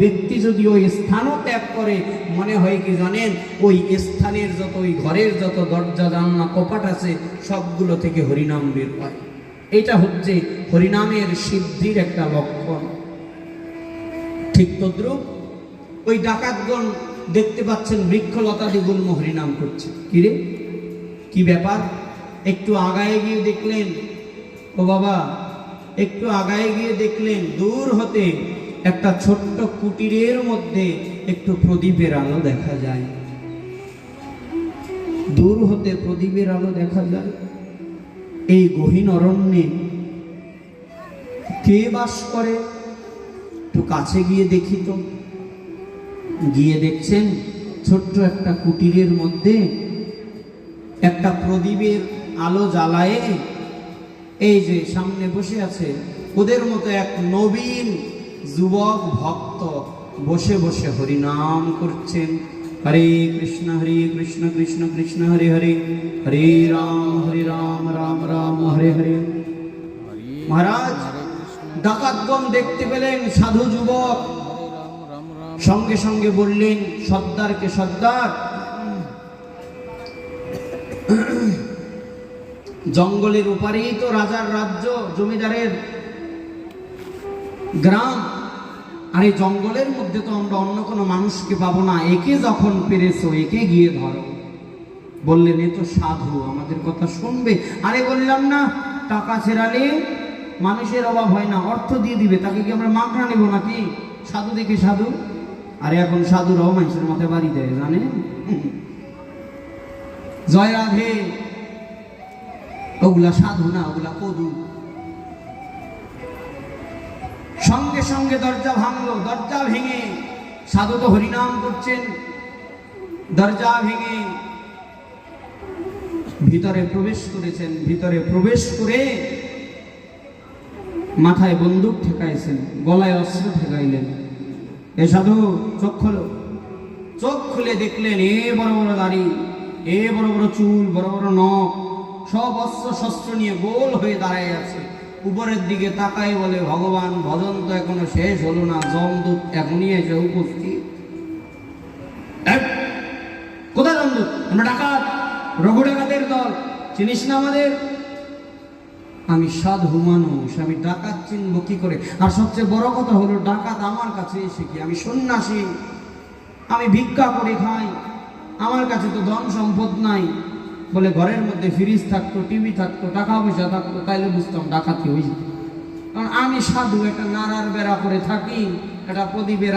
ব্যক্তি যদি ওই স্থানও ত্যাগ করে, মনে হয় কি জানেন, ওই স্থানের যত, ওই ঘরের যত দরজা জানলা কপাট আছে সবগুলো থেকে হরিনাম বের হয়। এটা হচ্ছে হরিনামের সিদ্ধির একটা লক্ষণ। ঠিক তদ্রুপ ওই ডাকাতগণ দেখতে পাচ্ছেন বৃক্ষলতাদি গুল্ম হরিনাম করছে। কিরে, কি ব্যাপার? একটু আগায় গিয়ে দেখলেন, ও বাবা, একটু আগায় গিয়ে দেখলেন দূর হতে একটা ছোট্ট কুটিরের মধ্যে একটু প্রদীপের আলো দেখা যায়। দূর হতে প্রদীপের আলো দেখা যায়। এই গহীন অরণ্যে কে বাস করে? একটু কাছে গিয়ে দেখি তো। গিয়ে দেখছেন ছোট্ট একটা কুটিরের মধ্যে একটা প্রদীপের আলো জ্বালায়ে এই যে সামনে বসে আছে ওদের মতো এক নবীন যুবক ভক্ত বসে বসে হরিনাম করছেন। হরে কৃষ্ণ কৃষ্ণ কৃষ্ণ হরে হরে, হরে রাম রাম রাম হরে হরে। মহারাজ, ডাকাতগণ দেখতে পেলেন সাধু যুবক, সঙ্গে সঙ্গে বললেন সর্দারকে, সর্দার, জঙ্গলের ওপারেই তো রাজার রাজ্য, জমিদারের গ্রাম, আর এই জঙ্গলের মধ্যে তো আমরা অন্য কোনো মানুষকে পাবো না, একে যখন পেরেছো একে গিয়ে ধরো। বললেন এ তো সাধু, আমাদের কথা শুনবে। আরে বললাম না, টাকা ছেড়ালে মানুষের অভাব হয় না, অর্থ দিয়ে দিবে, তাকে কি আমরা মাগনা নেবো নাকি? সাধু দেখে সাধু। আরে এখন সাধুরাও মানুষের মাথায় বাড়ি দেয়, জানে? জয় রাধে। ওগুলা সাধু না, ওগুলা কদু। সঙ্গে সঙ্গে দরজা ভাঙলো। দরজা ভেঙে, সাধু তো হরিনাম করছেন, দরজা ভেঙে ভিতরে প্রবেশ করেছেন। ভিতরে প্রবেশ করে মাথায় বন্দুক ঠেকাইছেন, গলায় অস্ত্র ঠেকাইলেন। এ সাধু, চোখ খোলো। চোখ খুলে দেখলেন এ বড় বড় দাড়ি, এ বড় বড় চুল, বড় বড় নখ, সব অস্ত্র শস্ত্র নিয়ে গোল হয়ে দাঁড়ায় আছে। উপরের দিকে তাকাই বলে, ভগবান, ভজন তো এখনো শেষ হলো না, যমদূত এখনই এসে উপস্থিত। কোথায় যমদূত? আমরা ডাকাত, রঘু ডাকাতের দল, চিনিস না আমাদের? আমি সাধু মানুষ, আমি ডাকাত চিনব কি করে? আর সবচেয়ে বড় কথা হলো, ডাকাত আমার কাছে এসে কি? আমি সন্ন্যাসী, আমি ভিক্ষা করে খাই, আমার কাছে তো ধন সম্পদ নাই। বলে ঘরের মধ্যে ফ্রিজ থাকতো, টিভি থাকতো, টাকা পয়সা থাকতো, তাইলে বুঝতাম ডাকাতি হয়ে যেত। কারণ আমি সাধু, একটা নাড়ার বেড়া করে থাকি, একটা প্রদীপের